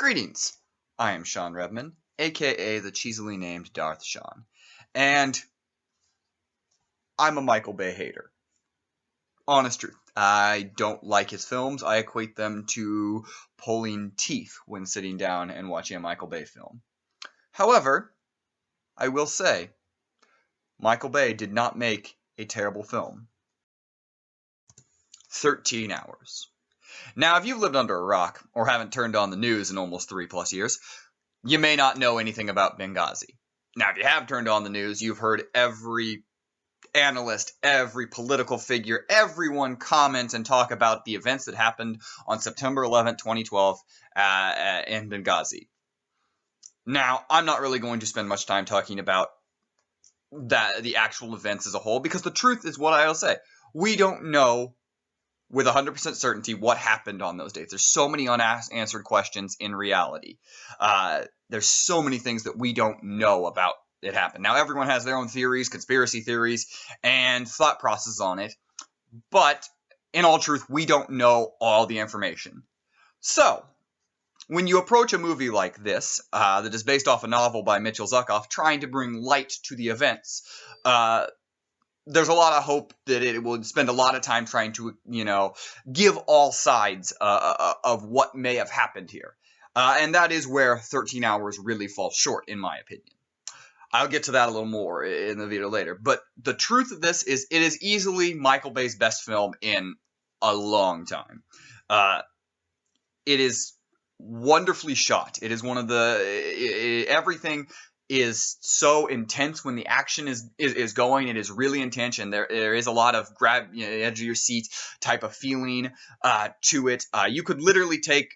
Greetings, I am Shawn Redman, aka the cheesily named Darth Shawn, and I'm a Michael Bay hater. Honest truth, I don't like his films. I equate them to pulling teeth when sitting down and watching a Michael Bay film. However, I will say, Michael Bay did not make a terrible film. 13 hours. Now, if you've lived under a rock or haven't turned on the news in almost 3+ years, you may not know anything about Benghazi. Now, if you have turned on the news, you've heard every analyst, every political figure, everyone comment and talk about the events that happened on September 11th, 2012 in Benghazi. Now, I'm not really going to spend much time talking about the actual events as a whole, because the truth is what I'll say. We don't know with 100% certainty what happened on those days. There's so many unanswered questions in reality. There's so many things that we don't know about it happened. Now, everyone has their own theories, conspiracy theories, and thought process on it. But in all truth, we don't know all the information. So, when you approach a movie like this, that is based off a novel by Mitchell Zuckoff, trying to bring light to the events, there's a lot of hope that it will spend a lot of time trying to, give all sides of what may have happened here. And that is where 13 hours really falls short, in my opinion. I'll get to that a little more in the video later. But the truth of this is, it is easily Michael Bay's best film in a long time. It is wonderfully shot. It is one of everything is so intense when the action is going. It is really intense, and there is a lot of grab edge of your seat type of feeling to it. You could literally take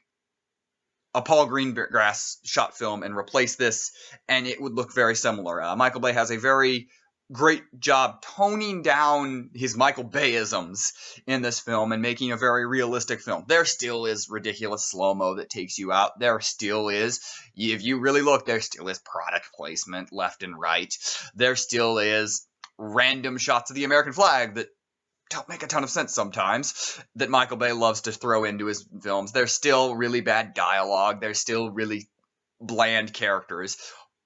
a Paul Greengrass shot film and replace this, and it would look very similar. Michael Bay has a very great job toning down his Michael Bayisms in this film and making a very realistic film. There still is ridiculous slow-mo that takes you out. There still is, if you really look, there still is product placement left and right. There still is random shots of the American flag that don't make a ton of sense sometimes, that Michael Bay loves to throw into his films. There's still really bad dialogue. There's still really bland characters.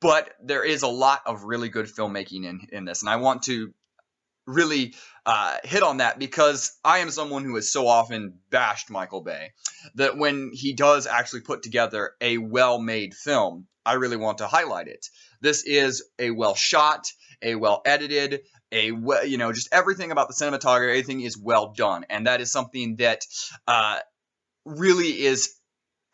But there is a lot of really good filmmaking in this, and I want to really hit on that, because I am someone who has so often bashed Michael Bay that when he does actually put together a well-made film, I really want to highlight it. This is a well-shot, a well-edited, just everything about the cinematography, everything is well done, and that is something that really is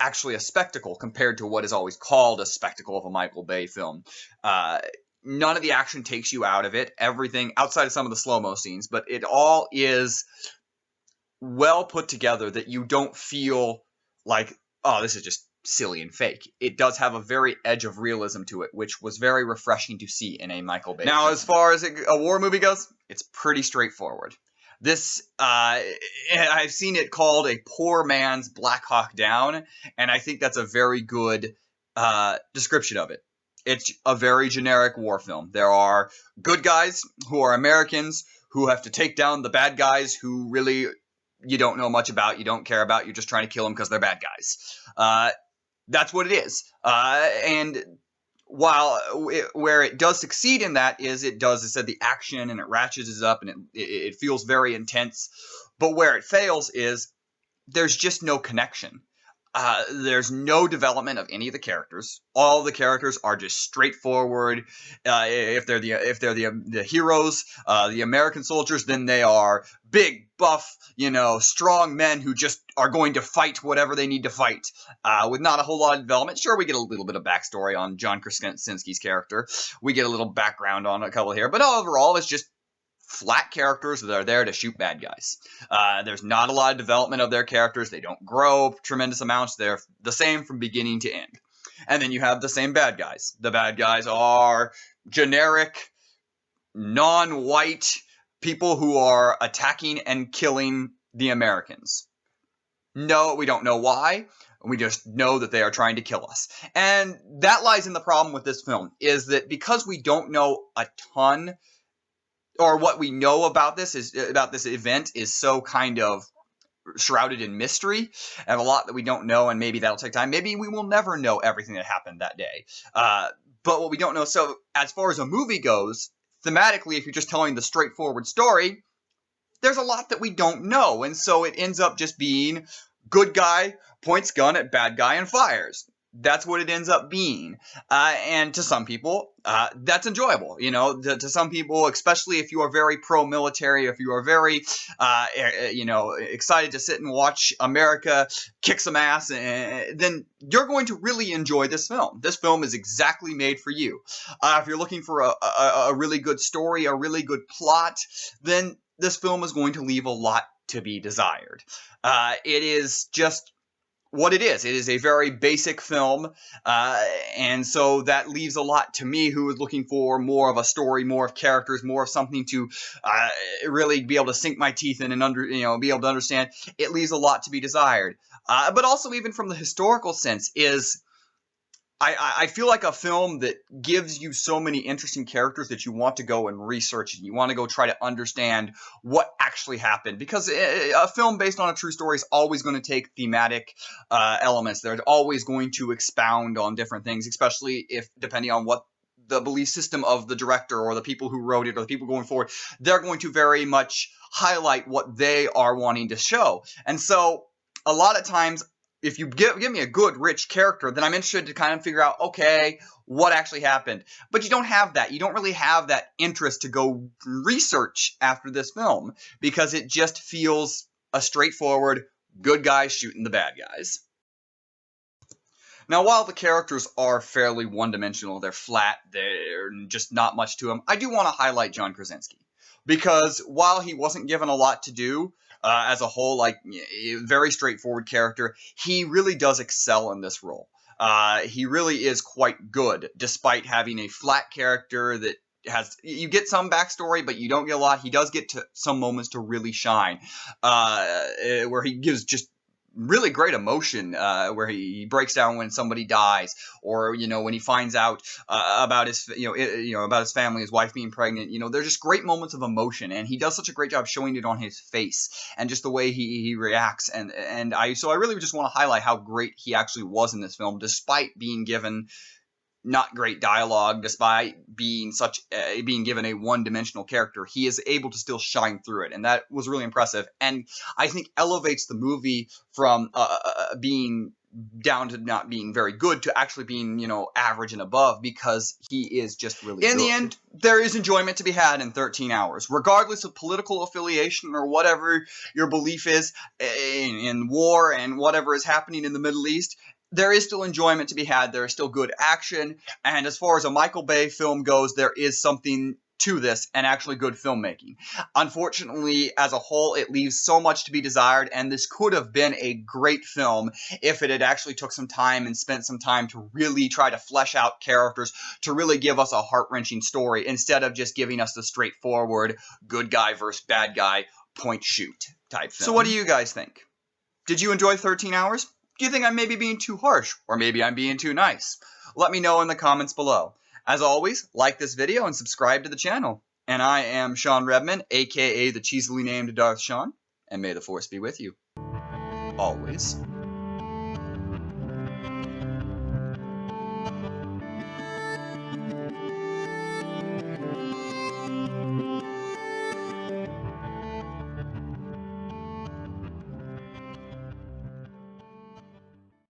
actually a spectacle compared to what is always called a spectacle of a Michael Bay film. None of the action takes you out of it. Everything outside of some of the slow-mo scenes, but it all is well put together that you don't feel like, oh, this is just silly and fake. It does have a very edge of realism to it, which was very refreshing to see in a Michael Bay film. Now, as far as a war movie goes, it's pretty straightforward. This, I've seen it called a poor man's Black Hawk Down, and I think that's a very good description of it. It's a very generic war film. There are good guys who are Americans who have to take down the bad guys who really you don't know much about, you don't care about, you're just trying to kill them because they're bad guys. That's what it is. And while where it does succeed in that is it does the action, and it ratchets up, and it feels very intense. But where it fails is there's just no connection. There's no development of any of the characters. All the characters are just straightforward. If they're the heroes, the American soldiers, then they are big, buff, strong men who just are going to fight whatever they need to fight, with not a whole lot of development. Sure, we get a little bit of backstory on John Krasinski's character. We get a little background on a couple here, but overall, it's just flat characters that are there to shoot bad guys. There's not a lot of development of their characters. They don't grow tremendous amounts. They're the same from beginning to end. And then you have the same bad guys. The bad guys are generic, non-white people who are attacking and killing the Americans. No, we don't know why. We just know that they are trying to kill us. And that lies in the problem with this film, is that because we don't know a ton, or what we know about this event is so kind of shrouded in mystery and a lot that we don't know, and maybe that'll take time. Maybe we will never know everything that happened that day. But what we don't know, so as far as a movie goes, thematically, if you're just telling the straightforward story, there's a lot that we don't know, and so it ends up just being good guy points gun at bad guy and fires. That's what it ends up being. And to some people, that's enjoyable. You know, to some people, especially if you are very pro-military, if you are very, excited to sit and watch America kick some ass, then you're going to really enjoy this film. This film is exactly made for you. If you're looking for a really good story, a really good plot, then this film is going to leave a lot to be desired. It is just what it is. It is a very basic film, and so that leaves a lot to me, who is looking for more of a story, more of characters, more of something to really be able to sink my teeth in and be able to understand. It leaves a lot to be desired. But also, even from the historical sense, is I feel like a film that gives you so many interesting characters that you want to go and research, and you want to go try to understand what actually happened. Because a film based on a true story is always going to take thematic elements. They're always going to expound on different things, especially if depending on what the belief system of the director or the people who wrote it or the people going forward, they're going to very much highlight what they are wanting to show. And so a lot of times, if you give me a good, rich character, then I'm interested to kind of figure out, okay, what actually happened. But you don't have that. You don't really have that interest to go research after this film, because it just feels a straightforward, good guys shooting the bad guys. Now, while the characters are fairly one-dimensional, they're flat, they're just not much to them, I do want to highlight John Krasinski. Because while he wasn't given a lot to do, as a whole, like, very straightforward character, he really does excel in this role. He really is quite good, despite having a flat character that you get some backstory, but you don't get a lot. He does get to some moments to really shine, where he gives just really great emotion, where he breaks down when somebody dies, or when he finds out about his about his family, his wife being pregnant. There's just great moments of emotion, and he does such a great job showing it on his face and just the way he reacts. And I really just want to highlight how great he actually was in this film, despite being given not great dialogue, despite being being given a one-dimensional character. He is able to still shine through it, and that was really impressive. And I think elevates the movie from being down to not being very good to actually being, average and above, because he is just really good. In the end, there is enjoyment to be had in 13 Hours, regardless of political affiliation or whatever your belief is in war and whatever is happening in the Middle East. There is still enjoyment to be had. There is still good action. And as far as a Michael Bay film goes, there is something to this and actually good filmmaking. Unfortunately, as a whole, it leaves so much to be desired, and this could have been a great film if it had actually took some time and spent some time to really try to flesh out characters, to really give us a heart-wrenching story, instead of just giving us the straightforward good guy versus bad guy point shoot type film. So what do you guys think? Did you enjoy 13 Hours? Do you think I'm maybe being too harsh, or maybe I'm being too nice? Let me know in the comments below. As always, like this video and subscribe to the channel. And I am Shawn Redman, aka the cheesily named Darth Shawn, and may the Force be with you. Always.